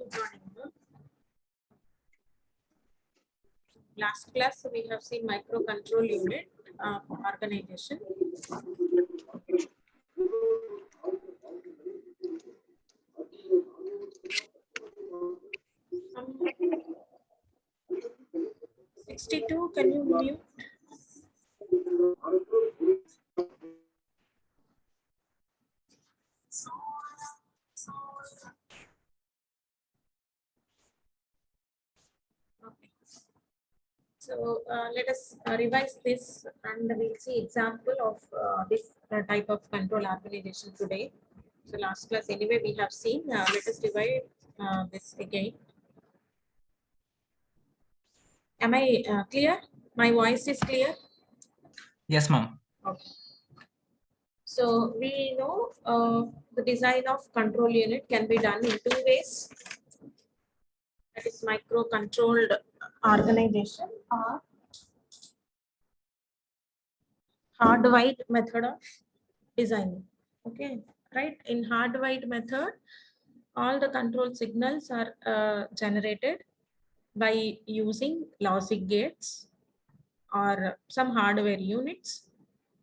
Good morning. Last class we have seen microcontrol unit organization. Um, 62, can you mute? Okay. So let us revise this and we'll see example of this type of control organization today. So last class anyway we have seen. Let us divide this again. Am I clear? My voice is clear? Yes, ma'am. Okay. So we know the design of control unit can be done in two ways. That is micro-controlled organization or hardwired method of designing. Okay, right? In hardwired method, all the control signals are generated by using logic gates or some hardware units,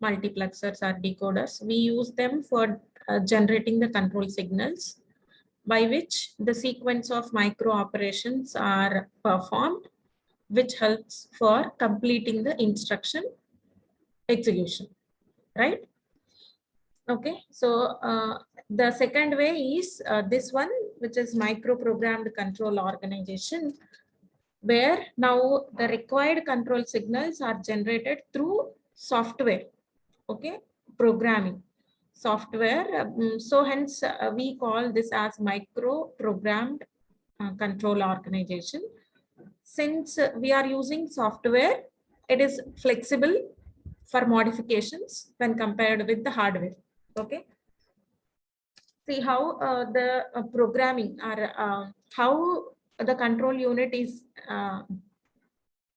multiplexers or decoders. We use them for generating the control signals by which the sequence of micro operations are performed, which helps for completing the instruction execution, right? Okay, so the second way is this one, which is microprogrammed control organization, where now the required control signals are generated through software, okay, programming software. So hence we call this as microprogrammed control organization. Since we are using software, it is flexible for modifications when compared with the hardware. Okay. See how the programming or how the control unit is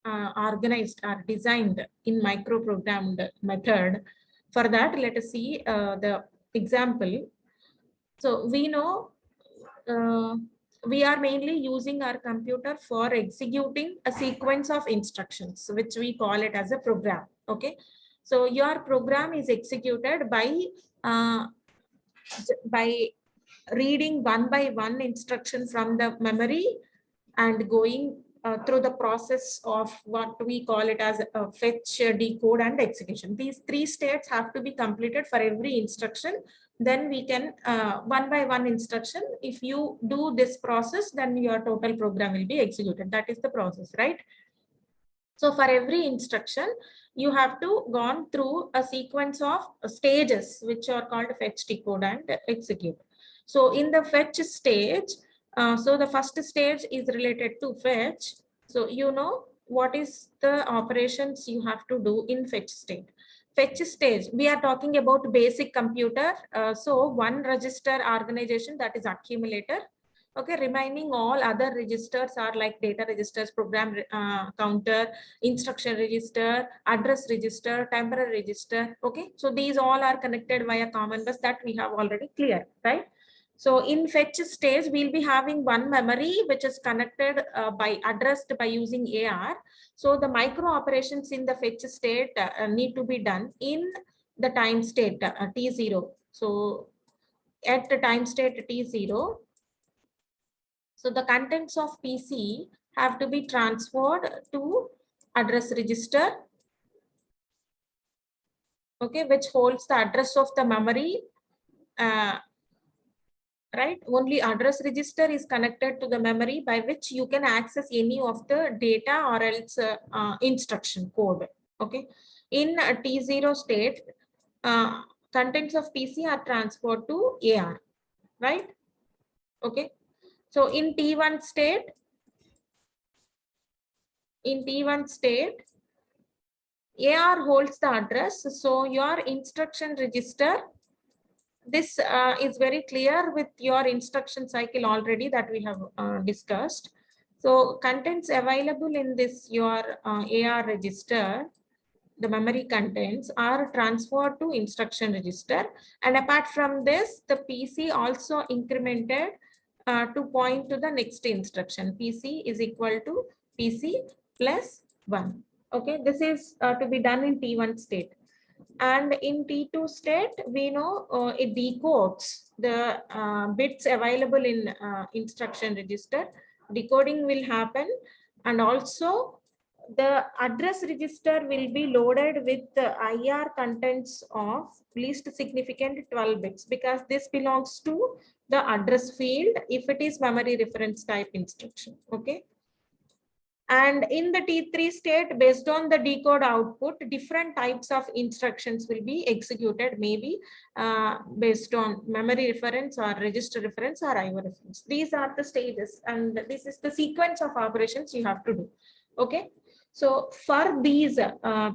organized or designed in microprogrammed method. For that, let us see the example. So we know we are mainly using our computer for executing a sequence of instructions, which we call it as a program. Okay, so your program is executed by reading one by one instruction from the memory and going through the process of what we call it as a fetch, decode, and execution. These three states have to be completed for every instruction. Then we can one by one instruction. If you do this process, then your total program will be executed. That is the process, right? So for every instruction, you have to gone through a sequence of stages, which are called fetch, decode, and execute. So in the fetch stage, so the first stage is related to fetch. So you know what is the operations you have to do in fetch state. Fetch stage, we are talking about basic computer. So one register organization, that is accumulator. Okay, remaining all other registers are like data registers, program counter, instruction register, address register, temporary register. Okay, so these all are connected via common bus, that we have already clear, right? So in fetch stage, we'll be having one memory which is connected by addressed by using AR. So the micro operations in the fetch state need to be done in the time state T0. So at the time state T0, so the contents of PC have to be transferred to address register, okay, which holds the address of the memory. Right, only address register is connected to the memory by which you can access any of the data or else instruction code. Okay, in T0 state, contents of PC are transferred to AR, right? Okay, so in T1 state, AR holds the address. So your instruction register, this is very clear with your instruction cycle already that we have discussed. So contents available in this your AR register, the memory contents are transferred to instruction register. And apart from this, the PC also incremented to point to the next instruction. PC is equal to PC plus 1. Okay, this is to be done in T1 state. And in T2 state, we know it decodes the bits available in instruction register. Decoding will happen, and also the address register will be loaded with the IR contents of least significant 12 bits, because this belongs to the address field if it is memory reference type instruction. Okay. And in the T3 state, based on the decode output, different types of instructions will be executed, maybe based on memory reference or register reference or IO reference. These are the stages, and this is the sequence of operations you have to do. Okay. So for these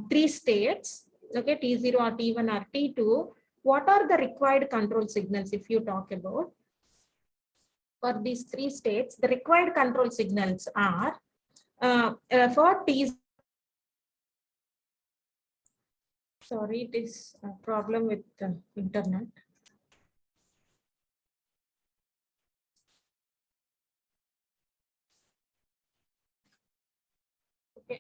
three states, okay, T0 or T1 or T2, what are the required control signals if you talk about? For these three states, the required control signals are for T. Sorry, it is a problem with the internet. Okay,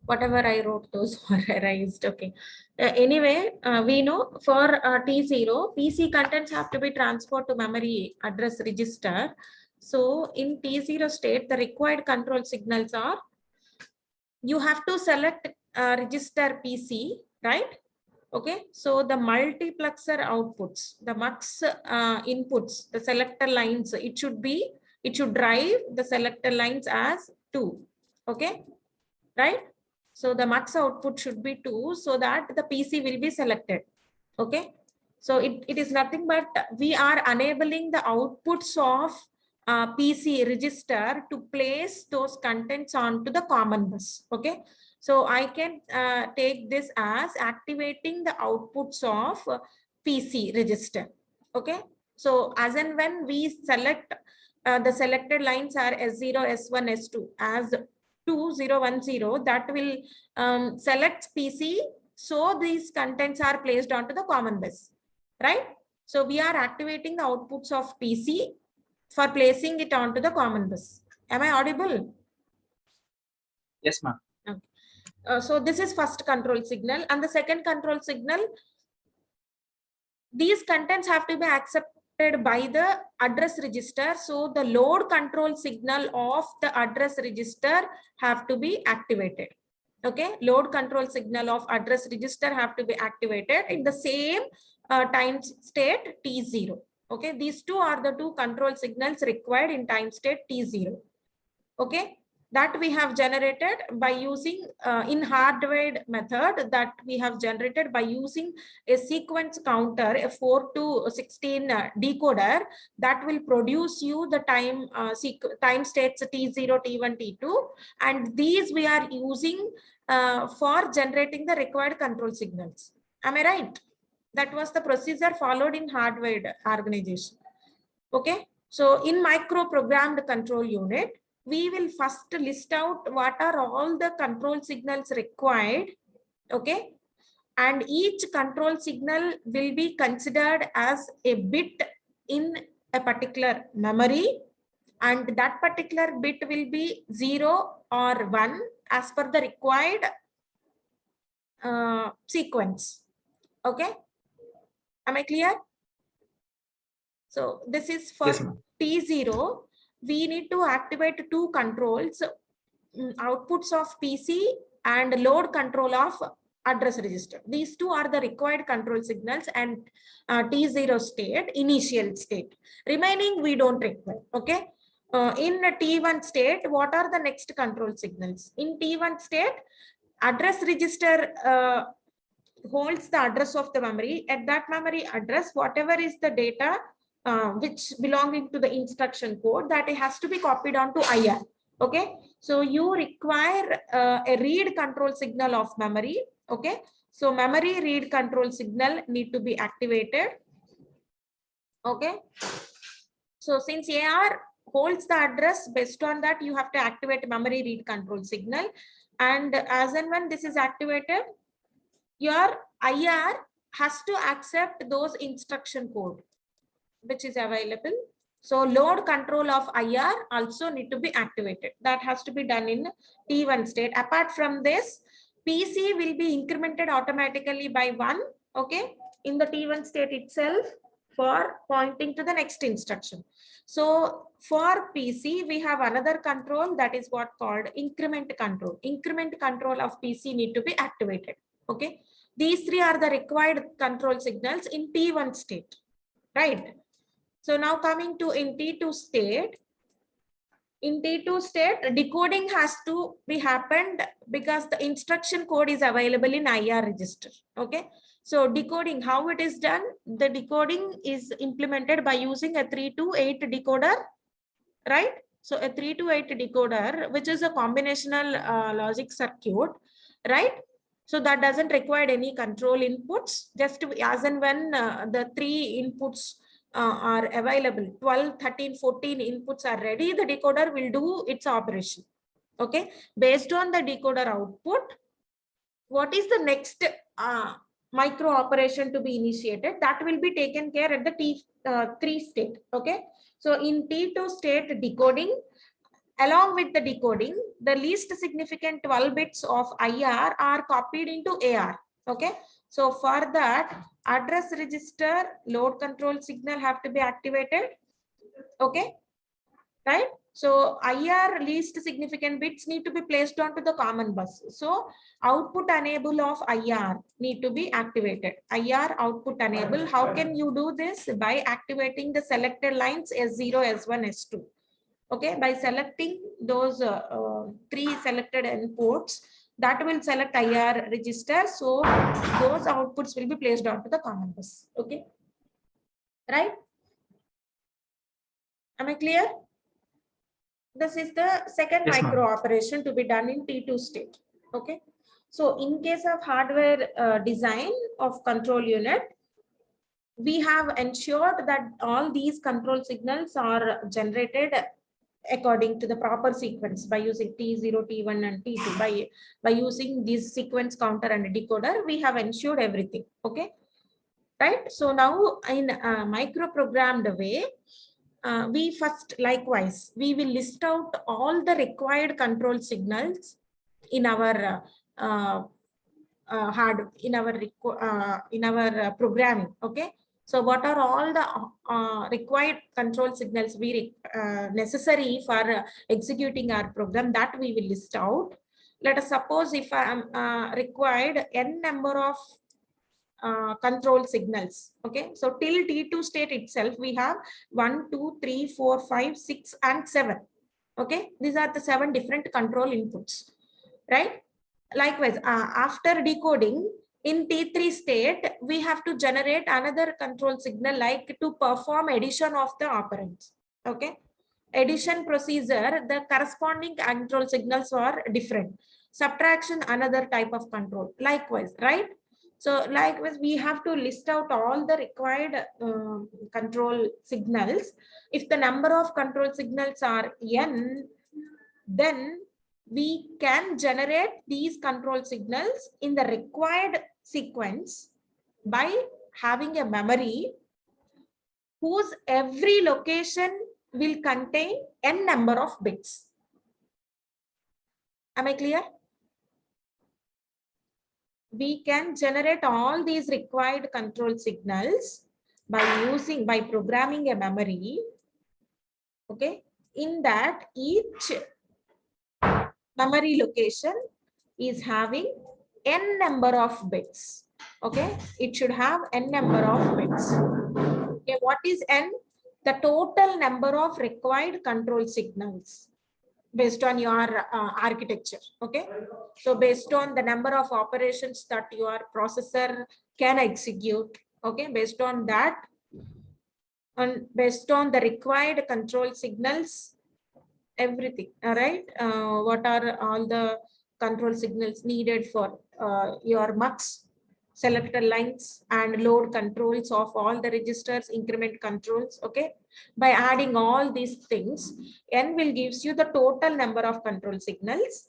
whatever I wrote, those were erased. Okay. Anyway, we know for T0, PC contents have to be transferred to memory address register. So in T0 state, the required control signals are, you have to select register PC, right? Okay, so the multiplexer outputs, the mux inputs, the selector lines, it should drive the selector lines as 2. Okay, right? So the mux output should be 2 so that the PC will be selected. Okay, so it is nothing but we are enabling the outputs of PC register to place those contents onto the common bus. Okay, so I can take this as activating the outputs of PC register. Okay, so as and when we select the selected lines are S0, S1, S2 as 2010, that will select PC. So these contents are placed onto the common bus, right? So we are activating the outputs of PC for placing it onto the common bus. Am I audible? Yes, ma'am. Okay. So this is first control signal, and the second control signal, these contents have to be accepted by the address register. So the load control signal of the address register have to be activated. Okay, load control signal of address register have to be activated in the same time state T0. Okay, these two are the two control signals required in time state T0. Okay, that we have generated by using in hardwired method, that we have generated by using a sequence counter, a 4 to 16 decoder that will produce you the time states T0, T1, T2, and these we are using for generating the required control signals. Am I right? That was the procedure followed in hardwired organization. Okay, so in microprogrammed control unit, we will first list out what are all the control signals required. Okay, and each control signal will be considered as a bit in a particular memory, and that particular bit will be 0 or 1 as per the required sequence. Okay, am I clear? So this is for Yes, ma'am. T0. We need to activate two controls, outputs of PC and load control of address register. These two are the required control signals and T0 state, initial state. Remaining we don't require. Okay. In T1 state, what are the next control signals? In T1 state, address register holds the address of the memory. At that memory address, whatever is the data which belonging to the instruction code, that it has to be copied onto IR. Okay, so you require a read control signal of memory. Okay, so memory read control signal need to be activated. Okay, so since AR holds the address, based on that you have to activate memory read control signal, and as and when this is activated, your IR has to accept those instruction code. which is available. So load control of IR also need to be activated. That has to be done in T1 state. Apart from this, PC will be incremented automatically by 1, okay, in the T1 state itself for pointing to the next instruction. So for PC, we have another control that is what called increment control. Increment control of PC need to be activated, okay. These three are the required control signals in T1 state, right? So now coming to in T2 state, decoding has to be happened because the instruction code is available in IR register, okay. So decoding, how it is done? The decoding is implemented by using a 3 to 8 decoder, right? So a 3 to 8 decoder, which is a combinational logic circuit, right? So that doesn't require any control inputs, just as and when the 3 inputs are available, 12, 13, 14 inputs are ready, the decoder will do its operation, okay. Based on the decoder output, what is the next micro operation to be initiated? That will be taken care at the T3 state, okay. So in T2 state decoding, along with the decoding, the least significant 12 bits of IR are copied into AR, okay. So for that, address register load control signal have to be activated, okay, right? So IR least significant bits need to be placed onto the common bus. So output enable of IR need to be activated. IR output enable, how can you do this? By activating the selected lines S0, S1, S2. Okay, by selecting those 3 selected inputs, that will select IR register. So those outputs will be placed onto the common bus. Okay, right? Am I clear? This is the second Yes, micro ma'am. operation to be done in T2 state. Okay, so in case of hardware design of control unit, we have ensured that all these control signals are generated according to the proper sequence by using T0, T1 and T2. By using this sequence counter and decoder, we have ensured everything, okay, right? So now in a microprogrammed way, we first likewise, we will list out all the required control signals in our programming, okay. So what are all the required control signals we necessary for executing our program, that we will list out. Let us suppose if I am required n number of control signals, okay. So till T2 state itself, we have 1, 2, 3, 4, 5, 6 and 7, okay. These are the 7 different control inputs, right? Likewise, after decoding in T3 state, we have to generate another control signal like to perform addition of the operands, okay. Addition procedure, the corresponding control signals are different. Subtraction, another type of control, likewise, right? So likewise, we have to list out all the required control signals. If the number of control signals are n, then we can generate these control signals in the required sequence by having a memory whose every location will contain n number of bits. Am I clear? We can generate all these required control signals by programming a memory, okay. In that, each memory location is having n number of bits, okay. It should have n number of bits. Okay, what is n? The total number of required control signals based on your architecture, okay. So based on the number of operations that your processor can execute, okay, based on that, and based on the required control signals, everything, all right. What are all the control signals needed for your mux, selector lines and load controls of all the registers, increment controls, okay. By adding all these things, n will gives you the total number of control signals.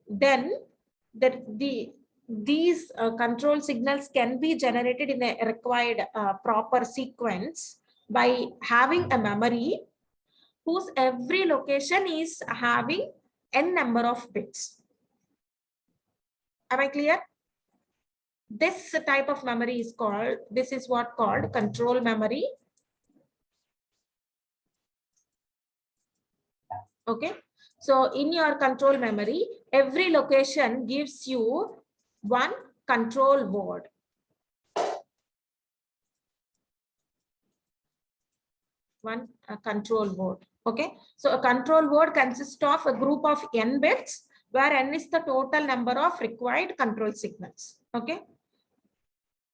Then these control signals can be generated in a required proper sequence by having a memory whose every location is having n number of bits. Am I clear? This type of memory is called, this is what called control memory. Okay. So in your control memory, every location gives you one control word. One control word. Okay. So a control word consists of a group of n bits, where n is the total number of required control signals. Okay.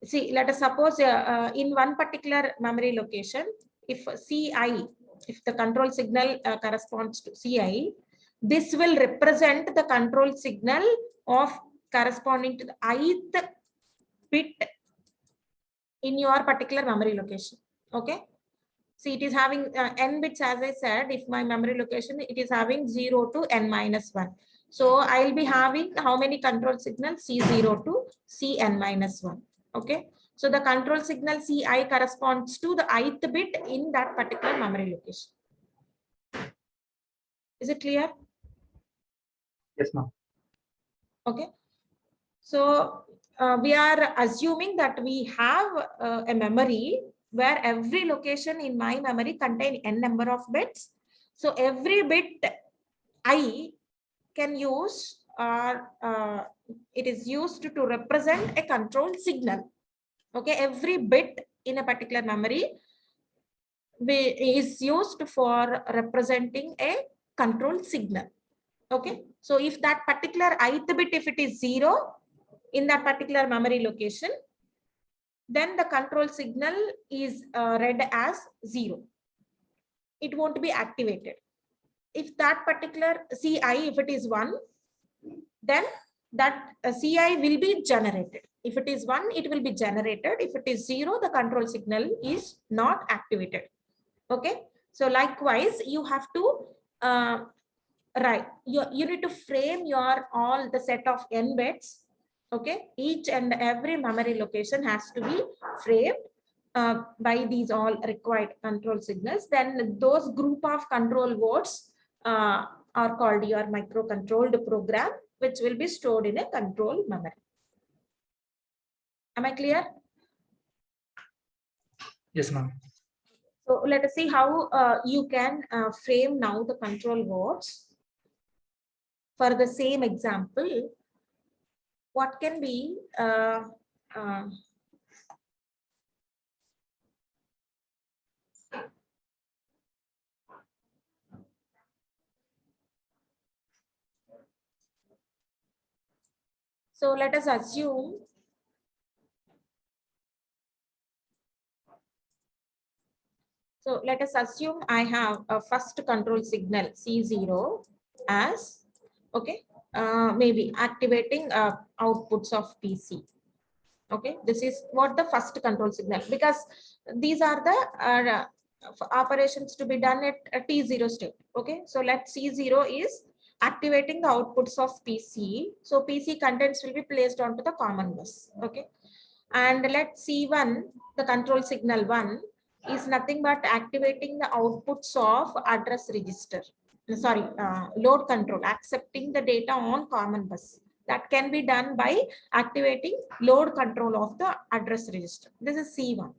See, let us suppose in one particular memory location, if Ci, if the control signal corresponds to Ci, this will represent the control signal of corresponding to the ith bit in your particular memory location. Okay. See, it is having n bits, as I said. If my memory location, it is having 0 to n minus 1. So I will be having how many control signals? C0 to Cn minus 1. Okay. So the control signal Ci corresponds to the ith bit in that particular memory location. Is it clear? Yes, ma'am. Okay. So we are assuming that we have a memory where every location in my memory contain n number of bits. So every bit I can use, or it is used to represent a control signal. Okay, every bit in a particular memory is used for representing a control signal. Okay, so if that particular ith bit, if it is 0 in that particular memory location, then the control signal is read as 0. It won't be activated. If that particular Ci, if it is 1, then that Ci will be generated. If it is 1, it will be generated. If it is 0, the control signal is not activated. Okay. So likewise, you have to you need to frame your all the set of n bits. Okay. Each and every memory location has to be framed by these all required control signals. Then those group of control words are called your microcontrolled program, which will be stored in a control memory. Am I clear? Yes, ma'am. So let us see how you can frame now the control words. For the same example, what can be so let us assume I have a first control signal C0 as, okay, maybe activating outputs of PC. Okay, this is what the first control signal, because these are the operations to be done at T0 state. Okay, so let C0 is activating the outputs of PC. So PC contents will be placed onto the common bus. Okay, and let C1, the control signal 1, is nothing but activating the outputs of address register. Sorry, load control, accepting the data on common bus. That can be done by activating load control of the address register. This is C1.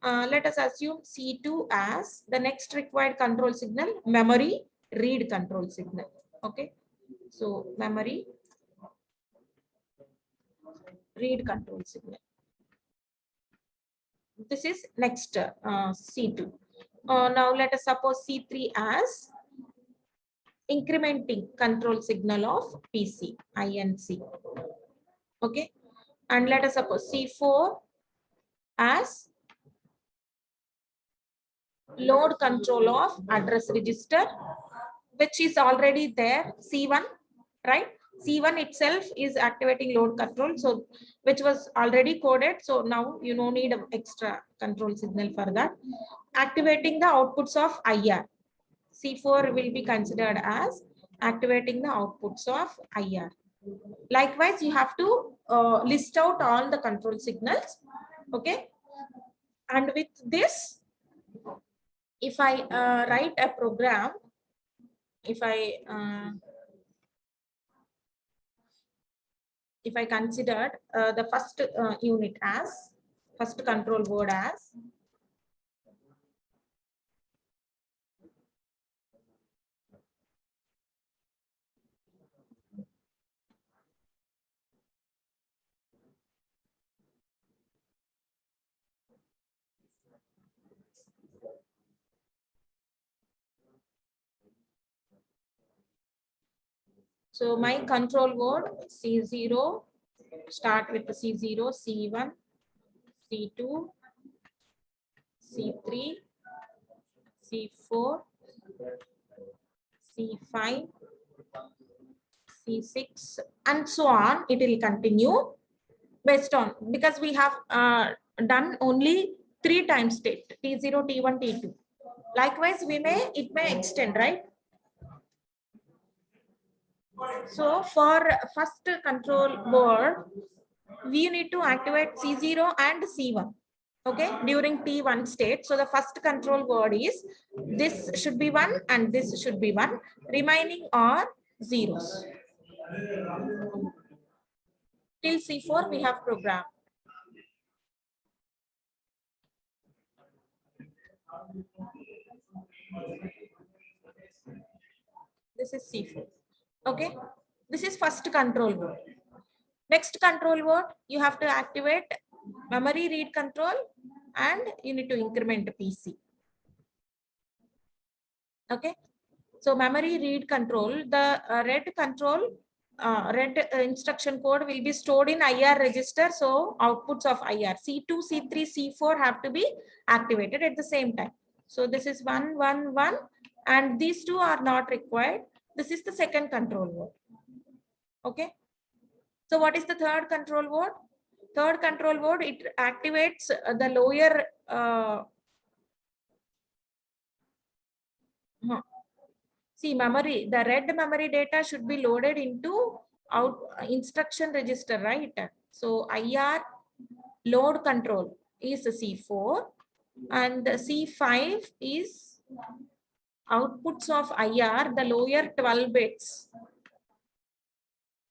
Let us assume C2 as the next required control signal, memory read control signal. Okay, so memory read control signal. This is next C2. Now let us suppose C3 as incrementing control signal of PC, INC. Okay, and let us suppose C4 as load control of address register, which is already there, C1, right? C1 itself is activating load control, so which was already coded. So now you don't need an extra control signal for that. Activating the outputs of IR. C4 will be considered as activating the outputs of IR. Likewise, you have to list out all the control signals. Okay. And with this, if I write a program, if I considered the first unit as first control word as so my control word C0, start with the C0, C1, C2, C3, C4, C5, C6, and so on. It will continue based on, because we have done only 3 times state T0, T1, T2. Likewise, it may extend, right? So for first control word, we need to activate C0 and C1. Okay, during T1 state. So the first control word is this should be 1 and this should be 1. Remaining are zeros. Till C4 we have programmed. This is C4. Okay, this is first control word. Next control word, you have to activate memory read control and you need to increment PC. Okay, so memory read control, the red instruction code will be stored in IR register. So outputs of IR C2, C3, C4 have to be activated at the same time. So this is 1, 1, 1, and these two are not required. This is the second control word. Okay. So what is the third control word? Third control word, it activates the lower see memory. The red memory data should be loaded into out instruction register, right? So IR load control is C4 and C5 is outputs of IR. The lower 12 bits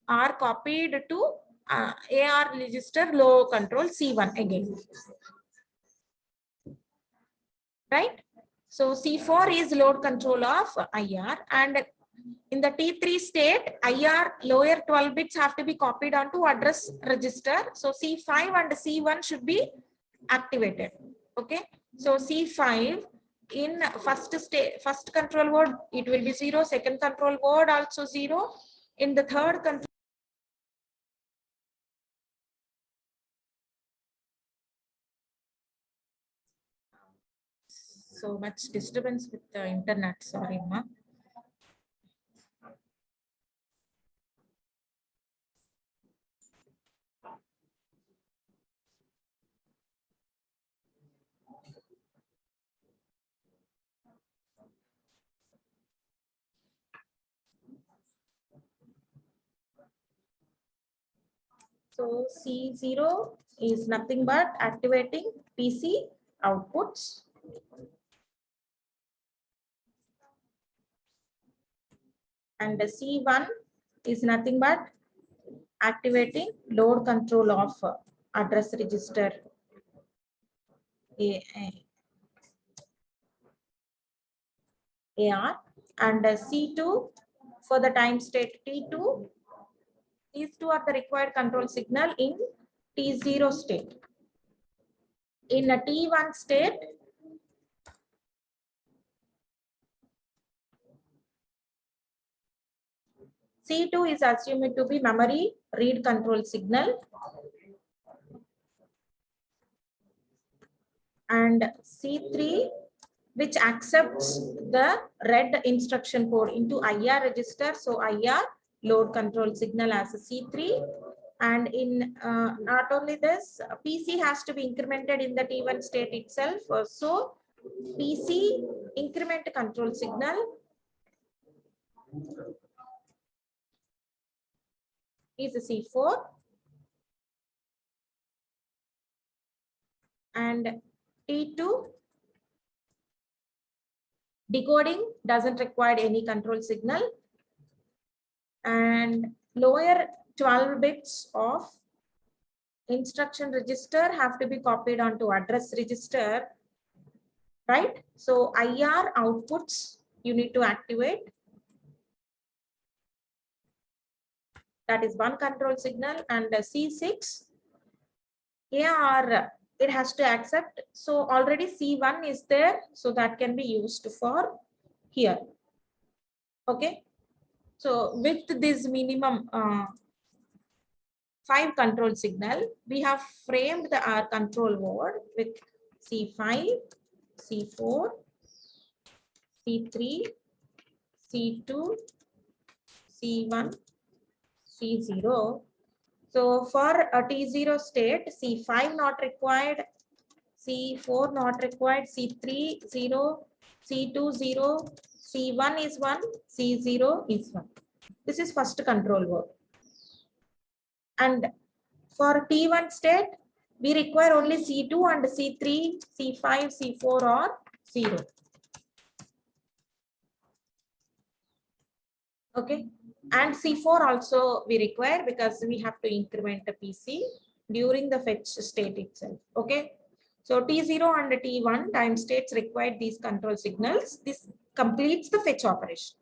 are copied to AR register low control C1 again, right? So C4 is load control of IR, and in the T3 state, IR lower 12 bits have to be copied onto address register. So C5 and C1 should be activated. Okay. So C5 in first control word, it will be 0. Second control word also 0. In the third control. So much disturbance with the internet. Sorry, ma. So C0 is nothing but activating PC outputs. And C1 is nothing but activating load control of address register AR, and C2 for the time state T2. These two are the required control signal in T0 state. In a T1 state, C2 is assumed to be memory read control signal, and C3 which accepts the red instruction code into IR register. So IR load control signal as a C3. And in not only this, PC has to be incremented in the T1 state itself. So PC increment control signal is a C4. And T2 Decoding doesn't require any control signal. And lower 12 bits of instruction register have to be copied onto address register, right? So IR outputs you need to activate. That is one control signal. And C6 AR, it has to accept. So already C1 is there, so that can be used for here. Okay. So with this minimum 5 control signal, we have framed our control word with C5, C4, C3, C2, C1, C0. So for a T0 state, C5 not required, C4 not required, C3 0, C2 0, C1 is 1, C0 is 1. This is first control word. And for T1 state, we require only C2 and C3, C5, C4 or 0. Okay. And C4 also we require because we have to increment the PC during the fetch state itself. Okay. So T0 and T1 time states require these control signals. This completes the fetch operation.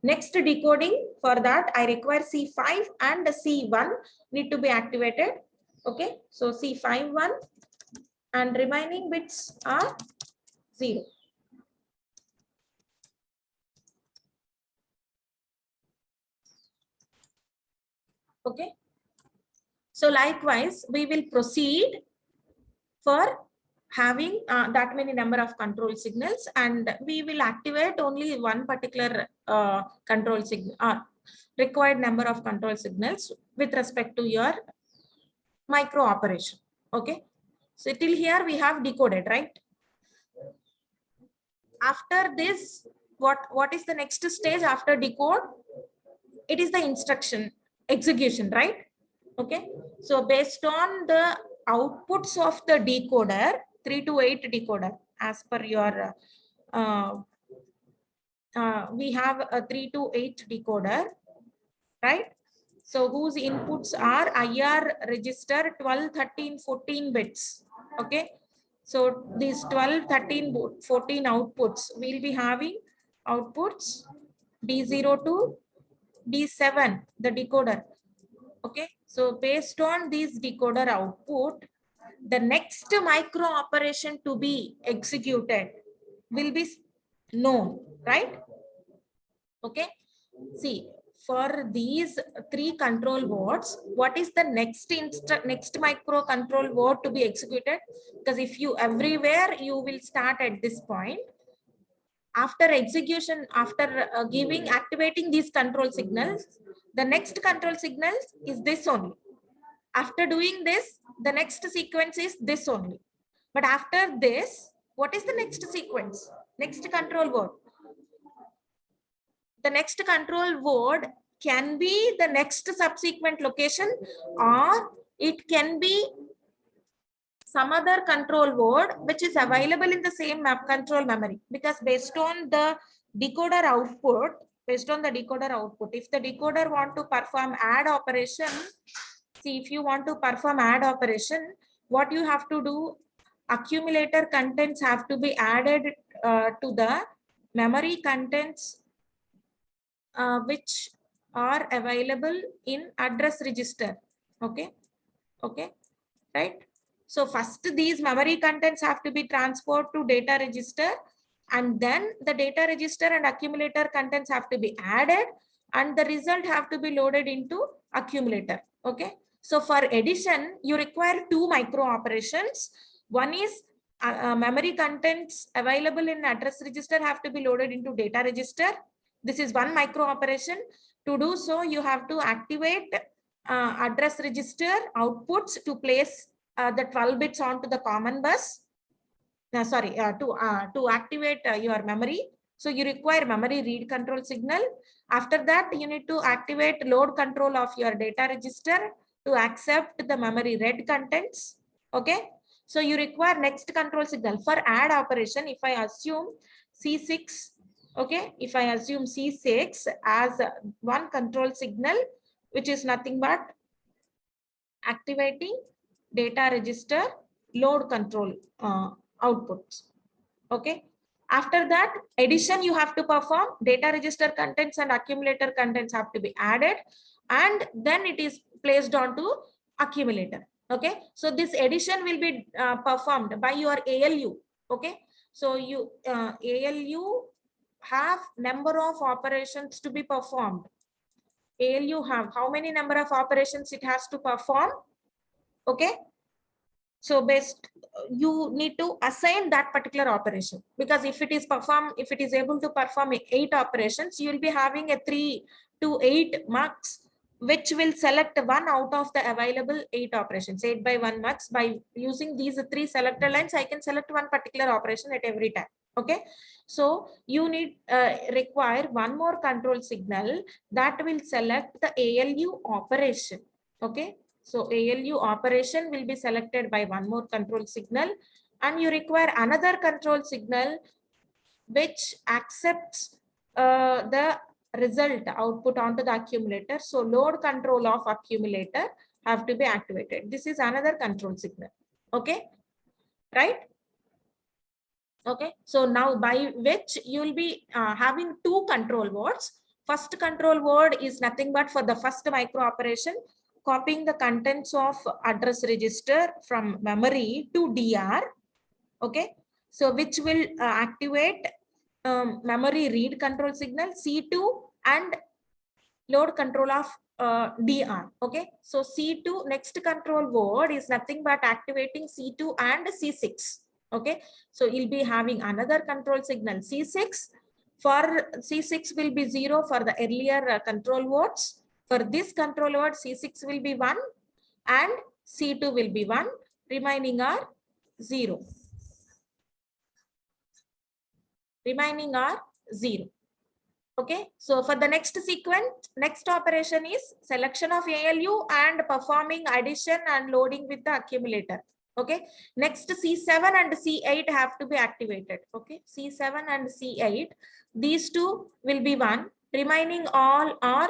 Next decoding, for that I require C5 and C1 need to be activated. Okay. So C5 1 and remaining bits are 0. Okay. So likewise, we will proceed for having that many number of control signals, and we will activate only one particular control signal, required number of control signals with respect to your micro operation. Okay. So till here we have decoded, right? After this, what is the next stage after decode? It is the instruction execution, right? Okay. So based on the outputs of the decoder, 3 to 8 decoder, as per your we have a 3 to 8 decoder, right? So whose inputs are IR register 12, 13, 14 bits. Okay. So these 12, 13, 14 outputs, we'll be having outputs D0 to D7, the decoder. Okay. So based on this decoder output, the next micro operation to be executed will be known, right? Okay. See, for these 3 control words, what is the next micro control word to be executed? Because if you everywhere you will start at this point. After execution, after activating these control signals, the next control signal is this only. After doing this, the next sequence is this only. But after this, what is the next sequence? Next control word. The next control word can be the next subsequent location, or it can be some other control word which is available in the same map control memory, because based on the decoder output, if the decoder want to perform add operation, see, if you want to perform add operation, what you have to do, accumulator contents have to be added to the memory contents which are available in address register. Okay. Okay. Right. So first these memory contents have to be transferred to data register, and then the data register and accumulator contents have to be added, and the result have to be loaded into accumulator. Okay. So for addition, you require 2 micro operations. One is memory contents available in address register have to be loaded into data register. This is one micro operation. To do so, you have to activate address register outputs to place the 12 bits onto the common bus. To activate your memory. So you require memory read control signal. After that, you need to activate load control of your data register to accept the memory read contents. Okay. So you require next control signal for add operation. If I assume C6 Okay, if I assume C6 as one control signal, which is nothing but activating data register load control outputs. Okay. After that, addition you have to perform, data register contents and accumulator contents have to be added, and then it is placed onto accumulator. Okay. So this addition will be performed by your ALU. Okay. So you ALU have number of operations to be performed. ALU have how many number of operations it has to perform? Okay. So best you need to assign that particular operation, because if it is able to perform 8 operations, you will be having a 3 to 8 marks, which will select one out of the available 8 operations. 8 by 1 marks. By using these 3 selector lines, I can select one particular operation at every time. Okay. So you need require one more control signal that will select the ALU operation. Okay. So ALU operation will be selected by one more control signal, and you require another control signal which accepts the result output onto the accumulator. So load control of accumulator have to be activated. This is another control signal. Okay, right? Okay, so now by which you will be having 2 control words. First control word is nothing but for the first micro operation, copying the contents of address register from memory to DR. Okay, so which will activate memory read control signal C2 and load control of DR. Okay, so C2 next control word is nothing but activating C2 and C6. Okay, so you'll be having another control signal C6. For C6 will be 0 for the earlier control words. For this control word, C6 will be 1 and C2 will be 1. Remaining are 0. Remaining are 0. Okay, so for the next sequence, next operation is selection of ALU and performing addition and loading with the accumulator. Okay, next C7 and C8 have to be activated. Okay, C7 and C8, these two will be 1. Remaining all are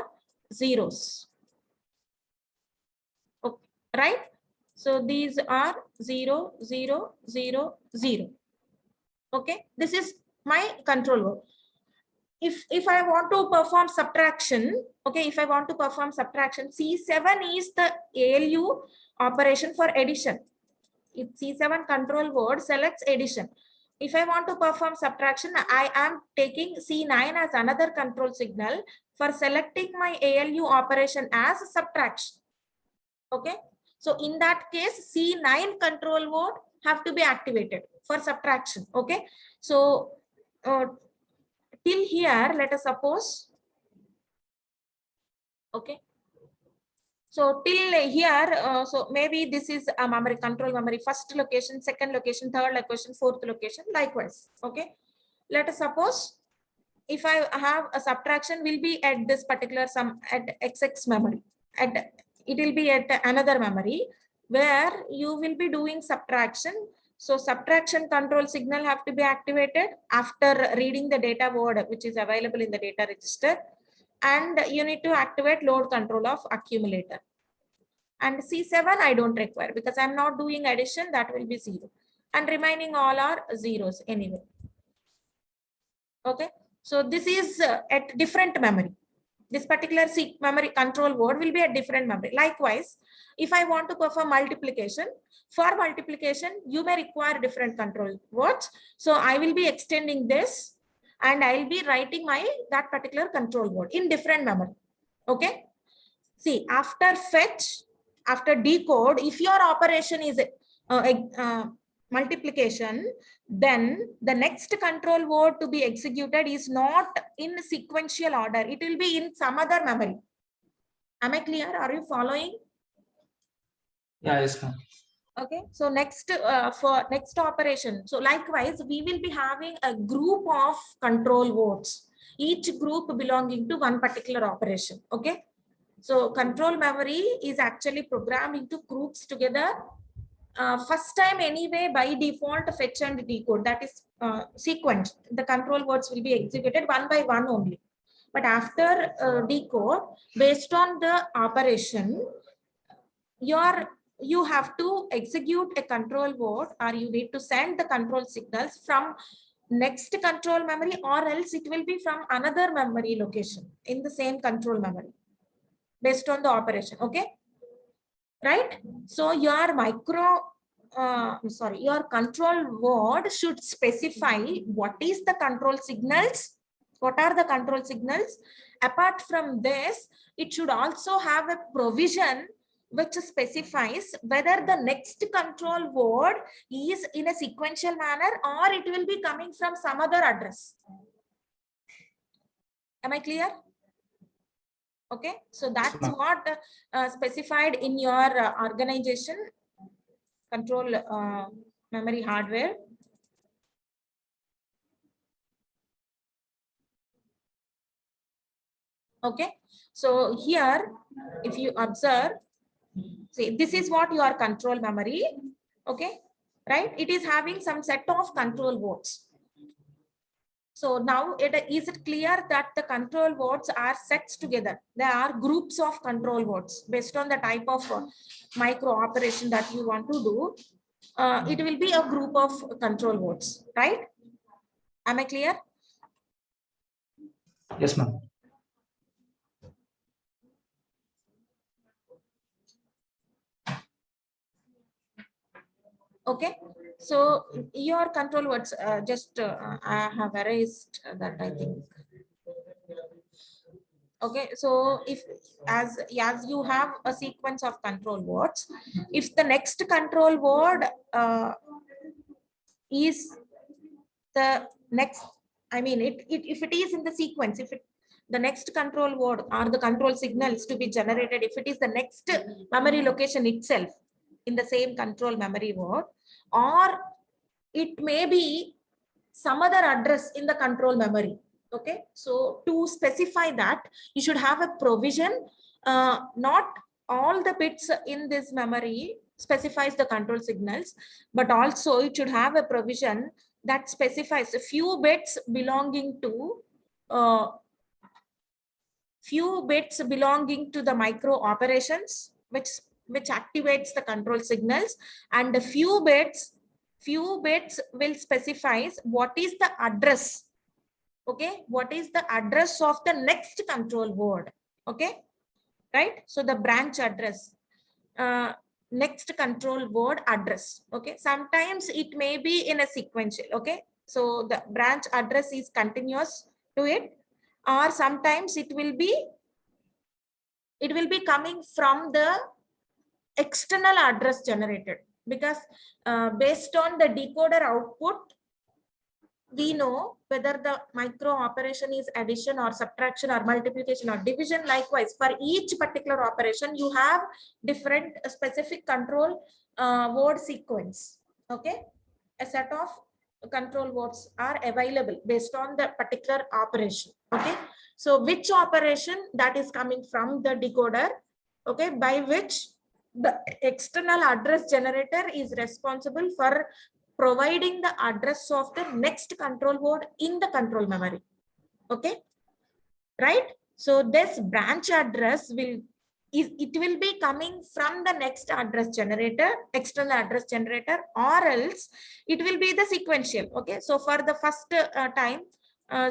zeros. Okay, right? So these are 0, 0, 0, 0. Okay, this is my control word. If I want to perform subtraction, okay, if I want to perform subtraction, C7 is the ALU operation for addition. If C7 control word selects addition. If I want to perform subtraction, I am taking C9 as another control signal for selecting my ALU operation as subtraction. Okay, so in that case, C9 control word have to be activated for subtraction. Okay, so till here, let us suppose. Okay, so till here, so maybe this is a memory, control memory, first location, second location, third location, fourth location, likewise. Okay, let us suppose if I have a subtraction will be at this particular sum at XX memory, at it will be at another memory where you will be doing subtraction. So subtraction control signal have to be activated after reading the data word which is available in the data register, and you need to activate load control of accumulator. And C7 I don't require because I'm not doing addition, that will be 0, and remaining all are zeros anyway. Okay, so this is at different memory. This particular memory control word will be a different memory. Likewise, if I want to perform multiplication, for multiplication, you may require different control words. So I will be extending this and I'll be writing that particular control word in different memory. Okay. See, after fetch, after decode, if your operation is multiplication, then the next control word to be executed is not in sequential order. It will be in some other memory. Am I clear? Are you following? Yeah, yes, ma'am. Okay, so next for next operation, so likewise we will be having a group of control words, each group belonging to one particular operation. Okay, so control memory is actually programmed into groups together. first time anyway, by default, fetch and decode, that is sequenced. The control words will be executed one by one only. But after decode, based on the operation, you have to execute a control word, or you need to send the control signals from next control memory, or else it will be from another memory location in the same control memory based on the operation. Okay, right? So your your control word should specify what is the control signals, what are the control signals. Apart from this, it should also have a provision which specifies whether the next control word is in a sequential manner or it will be coming from some other address. Am I clear? Okay, so that's what specified in your organization control memory hardware. Okay, so here if you observe, see, this is what your control memory. Okay, right? It is having some set of control words. So now is it clear that the control words are sets together? There are groups of control words based on the type of micro operation that you want to do. It will be a group of control words, right? Am I clear? Yes, ma'am. Okay, so your control words, I have erased that, I think. Okay, so if as you have a sequence of control words, if the next control word is the next, I mean if it is in the sequence, if the next control word or the control signals to be generated, if it is the next memory location itself in the same control memory word, or it may be some other address in the control memory. Okay, so to specify that, you should have a provision. Not all the bits in this memory specifies the control signals, but also it should have a provision that specifies a few bits belonging to the micro operations, which activates the control signals, and a few bits will specify what is the address. Okay, what is the address of the next control word? Okay, right? So the branch address, next control word address. Okay, sometimes it may be in a sequential. Okay, so the branch address is continuous to it, or sometimes it will be coming from the external address generated, because based on the decoder output, we know whether the micro operation is addition or subtraction or multiplication or division. Likewise, for each particular operation, you have different specific control word sequence. Okay, a set of control words are available based on the particular operation. Okay, so which operation that is coming from the decoder, okay, by which the external address generator is responsible for providing the address of the next control word in the control memory. Okay, right? So this branch address will be coming from the next address generator, external address generator, or else it will be the sequential. Okay, so for the first time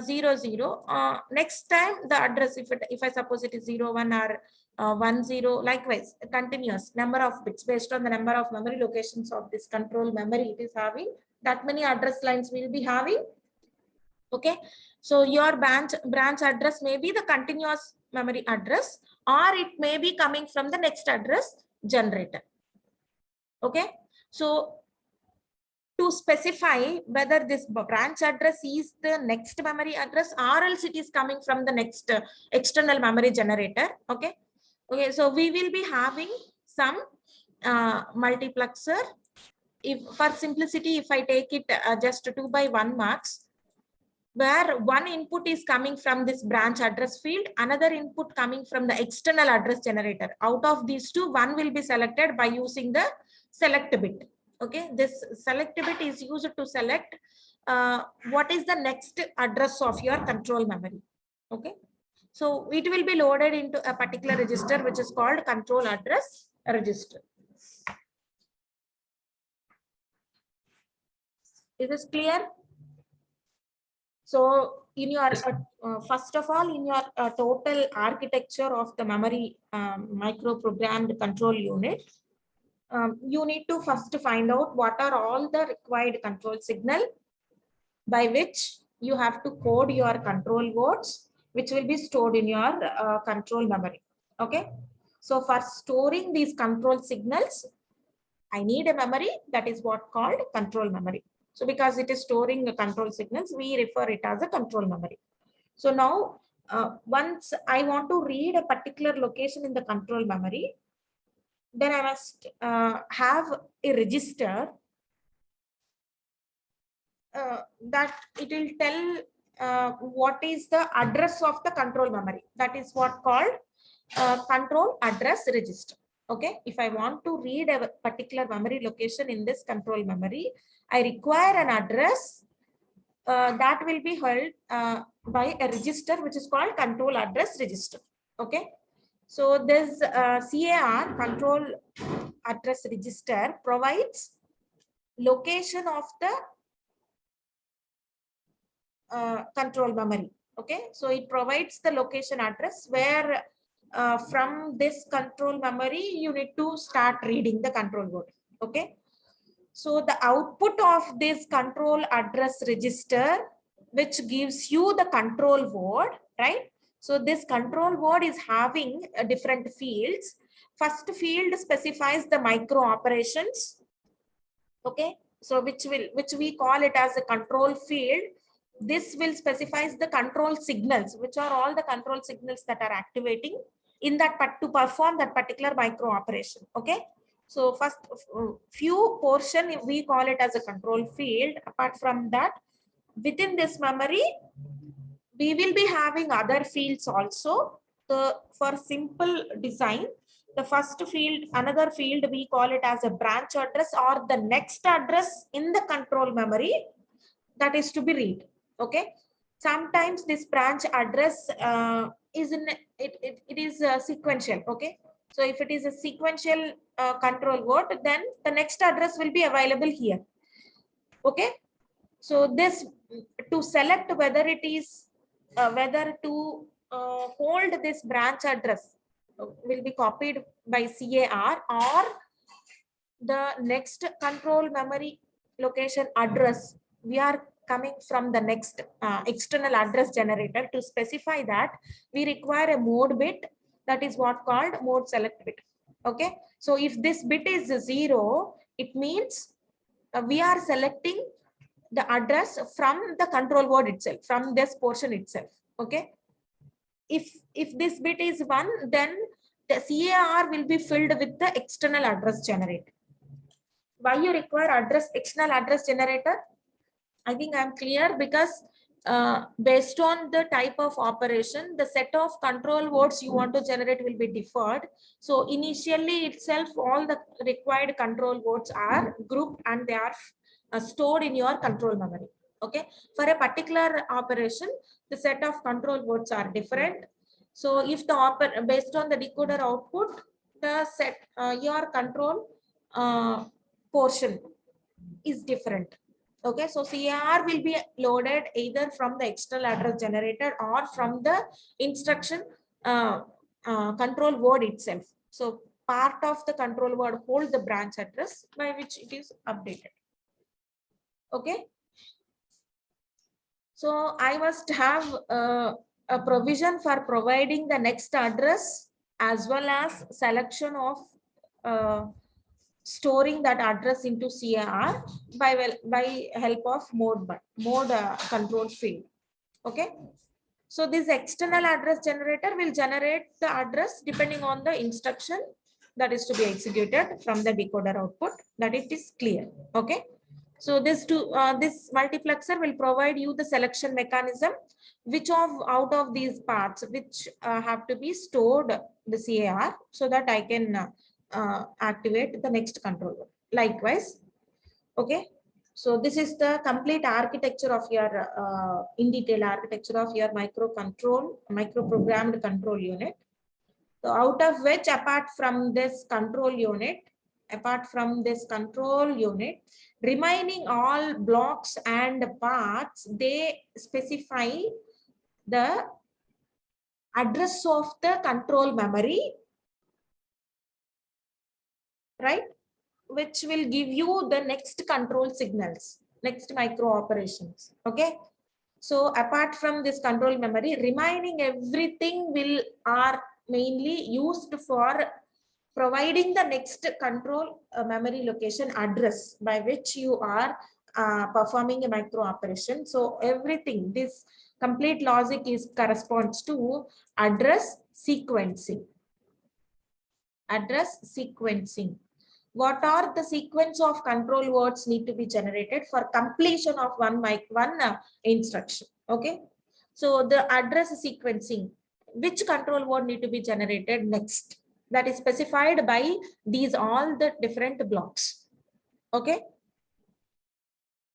0 0, next time the address, if I suppose it is 0 1 or 1 0, likewise continuous number of bits based on the number of memory locations of this control memory it is having, that many address lines will be having. Okay, so your branch address may be the continuous memory address, or it may be coming from the next address generator. Okay, so to specify whether this branch address is the next memory address or else it is coming from the next external memory generator. Okay, okay, so we will be having some multiplexer. If for simplicity, if I take it just 2 by 1 marks, where one input is coming from this branch address field, another input coming from the external address generator. Out of these two, one will be selected by using the select bit. Okay, this select bit is used to select what is the next address of your control memory. Okay, so it will be loaded into a particular register which is called control address register. Is this clear? So in your first of all, in your total architecture of the memory microprogrammed control unit, you need to first find out what are all the required control signal by which you have to code your control words, which will be stored in your control memory. Okay. So for storing these control signals, I need a memory that is what called control memory. So because it is storing the control signals, we refer it as a control memory. So now, once I want to read a particular location in the control memory, then I must have a register that it will tell what is the address of the control memory. That is what called control address register. Okay, if I want to read a particular memory location in this control memory, I require an address that will be held by a register which is called control address register. Okay, so this CAR control address register provides location of the control memory. Okay, so it provides the location address where from this control memory you need to start reading the control word. Okay, so the output of this control address register, which gives you the control word, right? So this control word is having different fields. First field specifies the micro operations. Okay, so which we call it as a control field. This will specifies the control signals, which are all the control signals that are activating in that to perform that particular micro operation. Okay, so first few portion we call it as a control field. Apart from that, within this memory we will be having other fields also. For simple design, the first field, another field we call it as a branch address or the next address in the control memory that is to be read. Okay, sometimes this branch address is in it is sequential. Okay, so if it is a sequential control word, then the next address will be available here. Okay, so this to select whether it is whether to hold this branch address will be copied by CAR or the next control memory location address. We are coming from the next external address generator. To specify that, we require a mode bit, that is what called mode select bit. Okay, so if this bit is 0, it means we are selecting the address from the control word itself, from this portion itself. Okay, if this bit is 1, then the CAR will be filled with the external address generator. Why you require external address generator? I think I'm clear, because based on the type of operation, the set of control words you want to generate will be deferred. So initially itself, all the required control words are grouped and they are stored in your control memory. Okay, for a particular operation, the set of control words are different. So if the based on the decoder output, the set your control portion is different. Okay, so CAR will be loaded either from the external address generator or from the instruction control word itself. So part of the control word hold the branch address by which it is updated. Okay, so I must have a provision for providing the next address as well as selection of storing that address into CAR by help of mode control field. Okay, so this external address generator will generate the address depending on the instruction that is to be executed from the decoder output, that it is clear. Okay, so this multiplexer will provide you the selection mechanism, which out of these parts which have to be stored the CAR, so that I can activate the next controller. likewise. Okay. So this is the complete architecture of your in detail architecture of your microprogrammed control unit. So out of which, apart from this control unit, remaining all blocks and parts, they specify the address of the control memory, right? Which will give you the next control signals, next micro operations. Okay. So apart from this control memory, remaining everything are mainly used for providing the next control memory location address by which you are performing a micro operation. So everything, this complete logic corresponds to address sequencing. Address sequencing. What are the sequence of control words need to be generated for completion of one instruction? Okay. So the address sequencing, which control word need to be generated next? That is specified by these all the different blocks. Okay.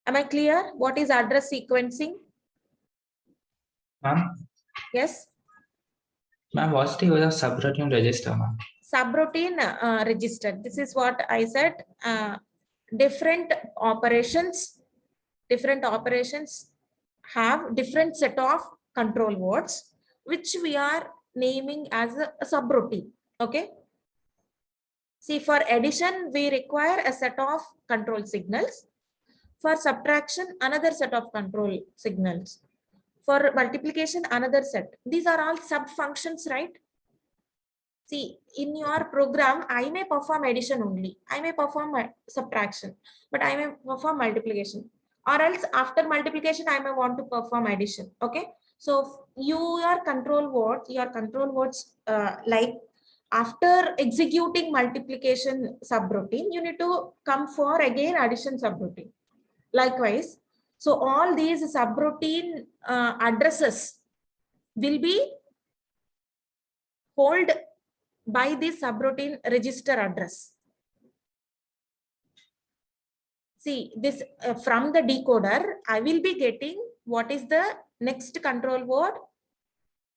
Am I clear? What is address sequencing? Ma'am? Yes. Ma'am, what's the use of subroutine register, ma'am? Subroutine register. This is what I said. Different operations have different set of control words, which we are naming as a subroutine. Okay. See, for addition, we require a set of control signals. For subtraction, another set of control signals. For multiplication, another set. These are all sub functions, right? See, in your program, I may perform addition only. I may perform subtraction, but I may perform multiplication. Or else after multiplication, I may want to perform addition. Okay. So your control words like after executing multiplication subroutine, you need to come for again addition subroutine. Likewise, so all these subroutine addresses will be held by the subroutine register address. See, this from the decoder, I will be getting what is the next control word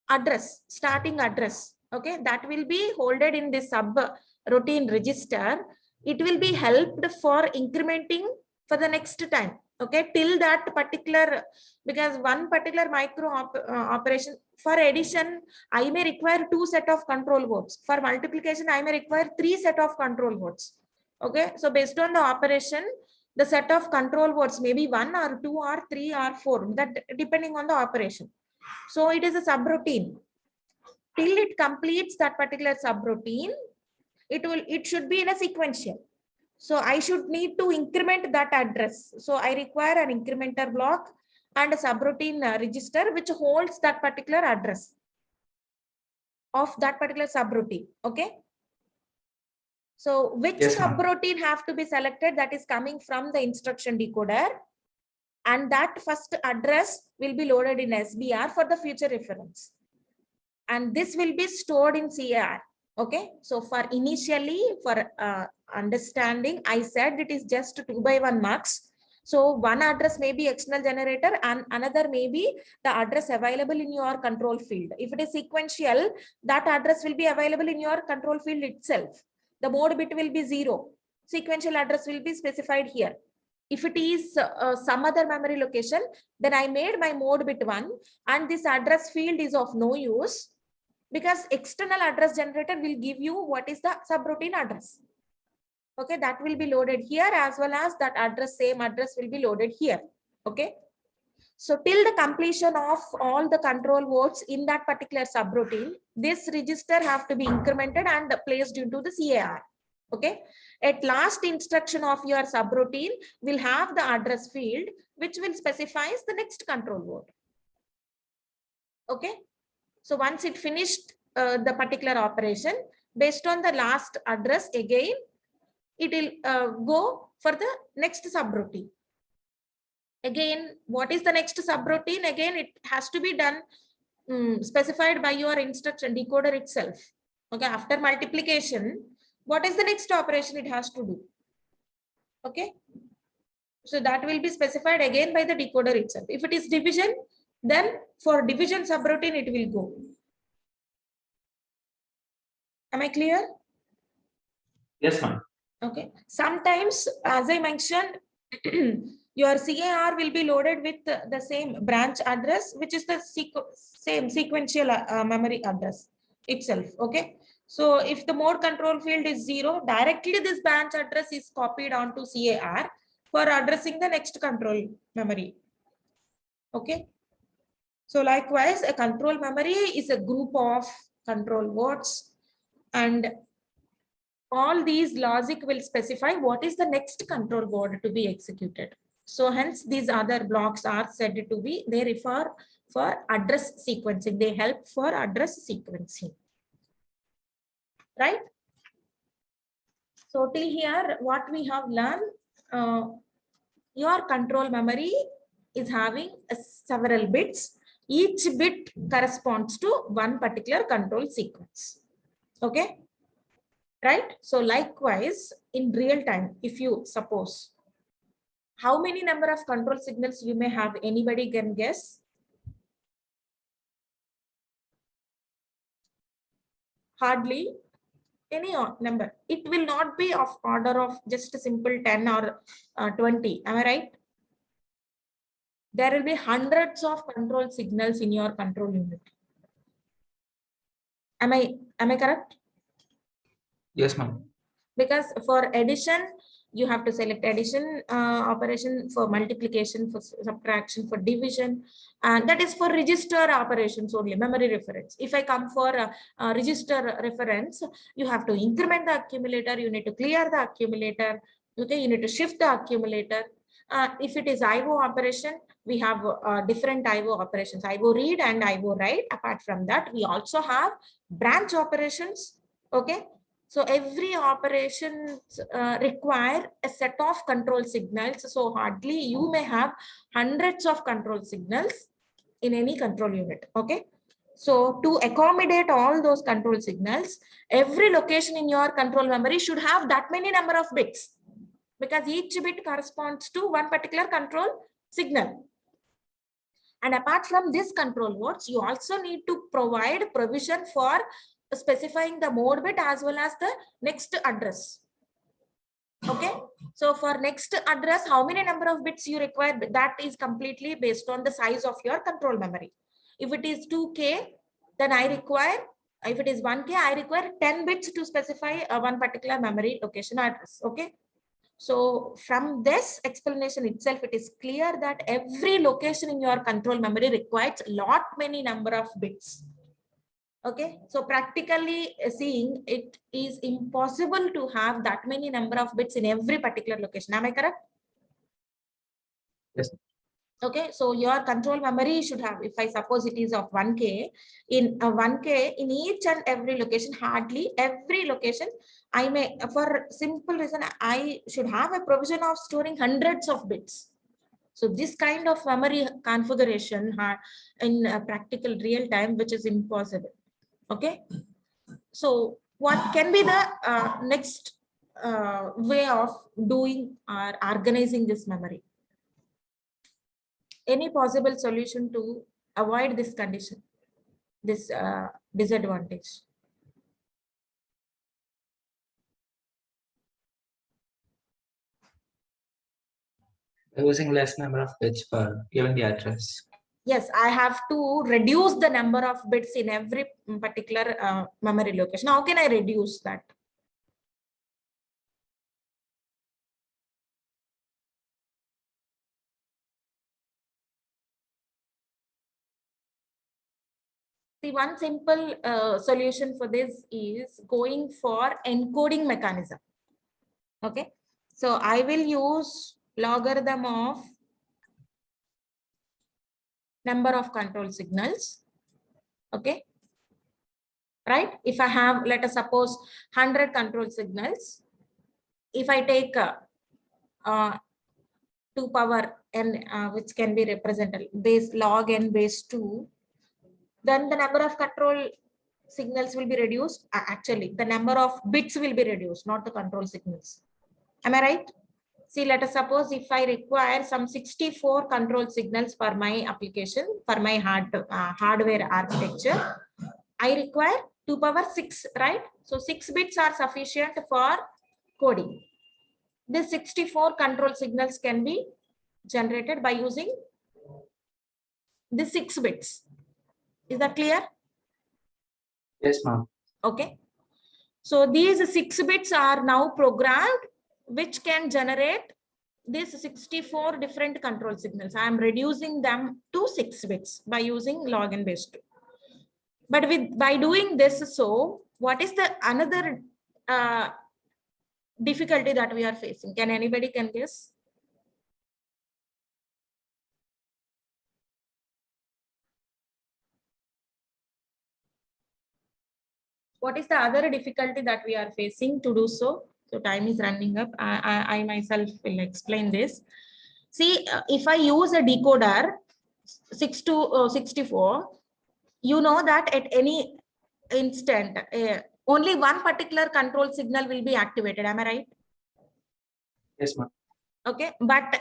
address, starting address. Okay, that will be holded in this subroutine register. It will be helped for incrementing for the next time. Okay, till that particular, because one particular micro operation for addition, I may require 2 set of control words. For multiplication, I may require 3 set of control words. Okay, so based on the operation, the set of control words may be 1 or 2 or 3 or 4, that depending on the operation. So it is a subroutine. Till it completes that particular subroutine, it should be in a sequential. So I should need to increment that address. So I require an incrementer block and a subroutine register which holds that particular address of that particular subroutine. Okay. So which subroutine have to be selected? That is coming from the instruction decoder, and that first address will be loaded in SBR for the future reference. And this will be stored in CAR. Okay. So for initially for understanding, I said it is just 2 by 1 marks. So one address may be external generator and another may be the address available in your control field. If it is sequential, that address will be available in your control field itself. The mode bit will be 0. Sequential address will be specified here. If it is some other memory location, then I made my mode bit 1 and this address field is of no use, because external address generator will give you what is the subroutine address. Okay, that will be loaded here, as well as that address, same address will be loaded here. Okay. So till the completion of all the control words in that particular subroutine, this register have to be incremented and placed into the CAR. Okay. At last instruction of your subroutine will have the address field, which will specify the next control word. Okay. So once it finished the particular operation, based on the last address, again, it will go for the next subroutine. Again, what is the next subroutine? Again, it has to be done specified by your instruction decoder itself. Okay, after multiplication, what is the next operation it has to do? Okay. So that will be specified again by the decoder itself. If it is division, then for division subroutine, it will go. Am I clear? Yes, ma'am. Okay. Sometimes, as I mentioned, your CAR will be loaded with the same branch address, which is the same sequential memory address itself. Okay. So if the mode control field is 0, directly this branch address is copied onto CAR for addressing the next control memory. Okay. So likewise, a control memory is a group of control words, and all these logic will specify what is the next control word to be executed. So hence these other blocks are said to be, they refer for address sequencing. They help for address sequencing. Right? So till here, what we have learned, your control memory is having several bits. Each bit corresponds to one particular control sequence. Okay. Right? So likewise, in real time, if you suppose, how many number of control signals you may have, anybody can guess? Hardly any number. It will not be of order of just a simple 10 or 20. Am I right? There will be hundreds of control signals in your control unit. Am I correct? Yes, ma'am. Because for addition, you have to select addition operation, for multiplication, for subtraction, for division, and that is for register operations only, memory reference. If I come for register reference, you have to increment the accumulator, you need to clear the accumulator, okay, you need to shift the accumulator. If it is IO operation, we have different IO operations, IO read and IO write. Apart from that, we also have branch operations, okay. So every operation require a set of control signals. So hardly you may have hundreds of control signals in any control unit. Okay. So to accommodate all those control signals, every location in your control memory should have that many number of bits, because each bit corresponds to one particular control signal. And apart from this control words, you also need to provide provision for specifying the mode bit as well as the next address. Okay. So for next address, how many number of bits you require, that is completely based on the size of your control memory. If it is 2K, then I require, if it is 1K, I require 10 bits to specify one particular memory location address. Okay. So from this explanation itself, it is clear that every location in your control memory requires lot many number of bits. Okay, so practically seeing, it is impossible to have that many number of bits in every particular location. Am I correct? Yes. Okay, so your control memory should have, if I suppose it is of 1K, in 1K in each and every location, hardly every location, I may, for simple reason, I should have a provision of storing hundreds of bits. So this kind of memory configuration in practical real time, which is impossible. Okay. So what can be the next way of doing or organizing this memory? Any possible solution to avoid this condition, this disadvantage? Using less number of bits for giving the address. Yes, I have to reduce the number of bits in every particular memory location. How can I reduce that? See, one simple solution for this is going for encoding mechanism. Okay, so I will use logarithm of number of control signals. Okay, right? If I have, let us suppose 100 control signals, if I take 2 power n, which can be represented base log n base 2, then the number of control signals will be reduced. Actually, the number of bits will be reduced, not the control signals. Am I right? See, let us suppose if I require some 64 control signals for my application, for my hardware architecture, I require 2 power 6, right? So 6 bits are sufficient for coding. These 64 control signals can be generated by using the 6 bits. Is that clear? Yes, ma'am. Okay. So these 6 bits are now programmed, which can generate these 64 different control signals. I am reducing them to 6 bits by using log n base 2. But by doing this, so what is the another difficulty that we are facing? Can anybody can guess? What is the other difficulty that we are facing to do so? So time is running up. I myself will explain this. See, if I use a decoder 6 to 64, you know that at any instant, only one particular control signal will be activated. Am I right? Yes, ma'am. Okay, but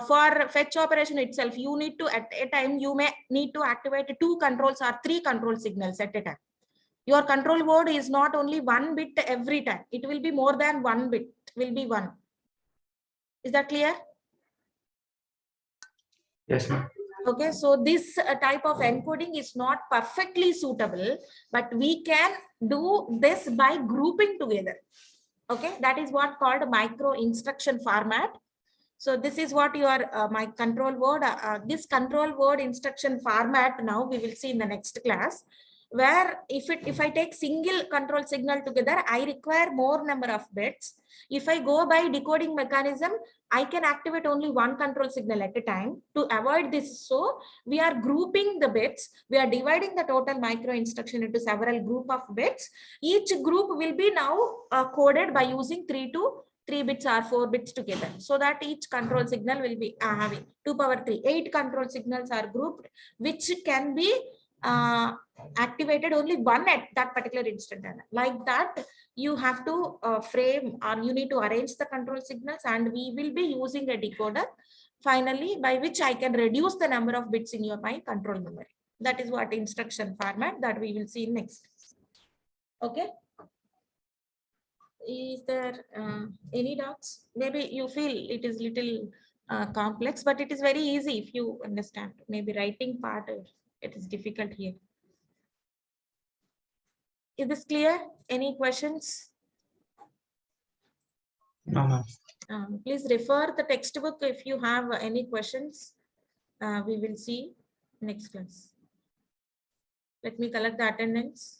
for fetch operation itself, you need to, at a time, you may need to activate 2 controls or 3 control signals at a time. Your control word is not only 1 bit every time. It will be more than 1 bit, will be 1. Is that clear? Yes, ma'am. Okay, so this type of encoding is not perfectly suitable, but we can do this by grouping together. Okay, that is what called micro instruction format. So this is what your my control word, this control word instruction format now we will see in the next class, where if I take single control signal together, I require more number of bits. If I go by decoding mechanism, I can activate only one control signal at a time. To avoid this, so we are grouping the bits. We are dividing the total micro instruction into several group of bits. Each group will be now coded by using 3 bits or 4 bits together, so that each control signal will be having 2 power 3. 8 control signals are grouped, which can be activated only one at that particular instant. Like that, you have to frame, or you need to arrange the control signals, and we will be using a decoder finally, by which I can reduce the number of bits in my control memory. That is what instruction format that we will see next. Okay. Is there any doubts? Maybe you feel it is little complex, but it is very easy if you understand. Maybe writing part, it is difficult here. Is this clear? Any questions? No, ma'am. Please refer the textbook if you have any questions. We will see next class. Let me collect the attendance.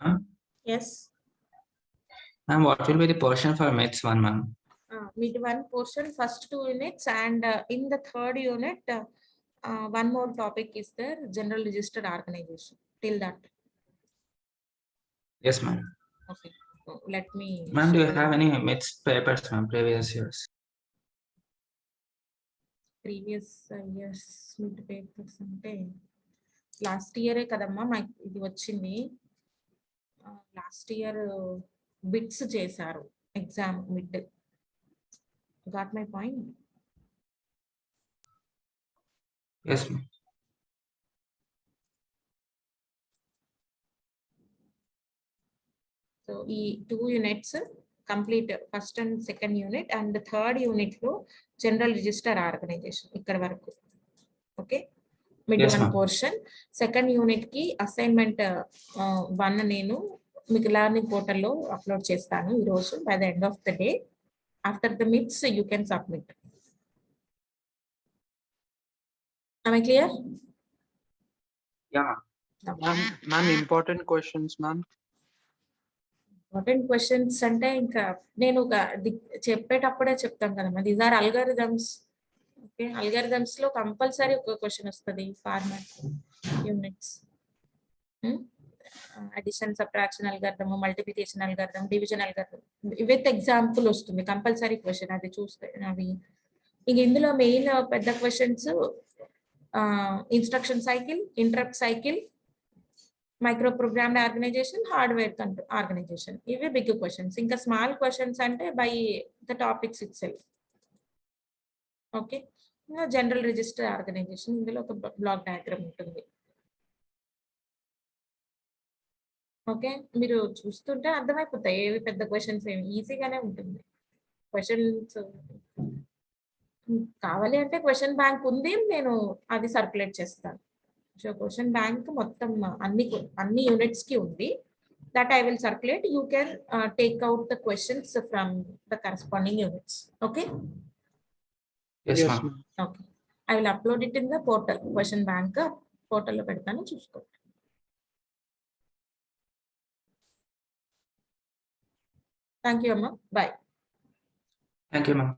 Ma'am? Yes. Ma'am, what will be the portion for MITS 1, ma'am? Mid 1 portion, first 2 units, and in the 3rd unit, one more topic is there, general registered organization. Till that. Yes, ma'am. Okay. So let me. Ma'am, do you have any MITS papers, ma'am, previous years? Previous years mid papers ante last year kadamma ఇది వచ్చింది. Last year bits చేశారు exam mid. Got my point? Yes, ma'am. So ఈ 2 units complete first and second unit and third unit లో general register organisation ఇక్కడ వరకు. Okay, mid Yes, one ma'am. Portion. Second unit కి assignment 1 నేను మీకు learning పోర్టల్లో upload చేస్తాను ఈరోజు by the end of the day. After the mids you can submit. Am I clear? Yeah, ma'am. Ma'am, important questions, ma'am. Important questions అంటే ఇంకా నేను చెప్పేటప్పుడే చెప్తాను కదమ్మా, these are algorithms. Okay, algorithms లో కంపల్సరీ ఒక క్వశ్చన్ వస్తుంది, format units, addition subtraction algorithm, multiplication algorithm, division algorithm with example వస్తుంది కంపల్సరీ క్వశ్చన్. అది చూస్తే అవి ఇంక ఇందులో మెయిన్ పెద్ద questions instruction cycle, interrupt cycle, microprogrammed organization, hardware control organization, ఇవి బిగ్ క్వశ్చన్స్. ఇంకా స్మాల్ క్వశ్చన్స్ అంటే by the topics itself. Okay, ఇంకా జనరల్ రిజిస్టర్ ఆర్గనైజేషన్, ఇందులో ఒక బ్లాక్ డయాగ్రామ్ ఉంటుంది. ఓకే, మీరు చూస్తుంటే అర్థమైపోతాయి ఏవి పెద్ద క్వశ్చన్స్, ఏమి ఈజీగానే ఉంటుంది. క్వశ్చన్స్ కావాలి అంటే క్వశ్చన్ బ్యాంక్ ఉంది, నేను అది సర్క్యులేట్ చేస్తాను. సో క్వశ్చన్ బ్యాంక్ మొత్తం అన్ని యూనిట్స్ కి ఉంది. That I will circulate. You can take out the questions from the corresponding units. Okay. Yes, Yes, ma'am. ma'am. Okay, I will upload it in the portal. Question bank పోర్టల్లో పెడతాను, చూసుకోండి. Thank you అమ్మా, bye. Thank you, ma'am.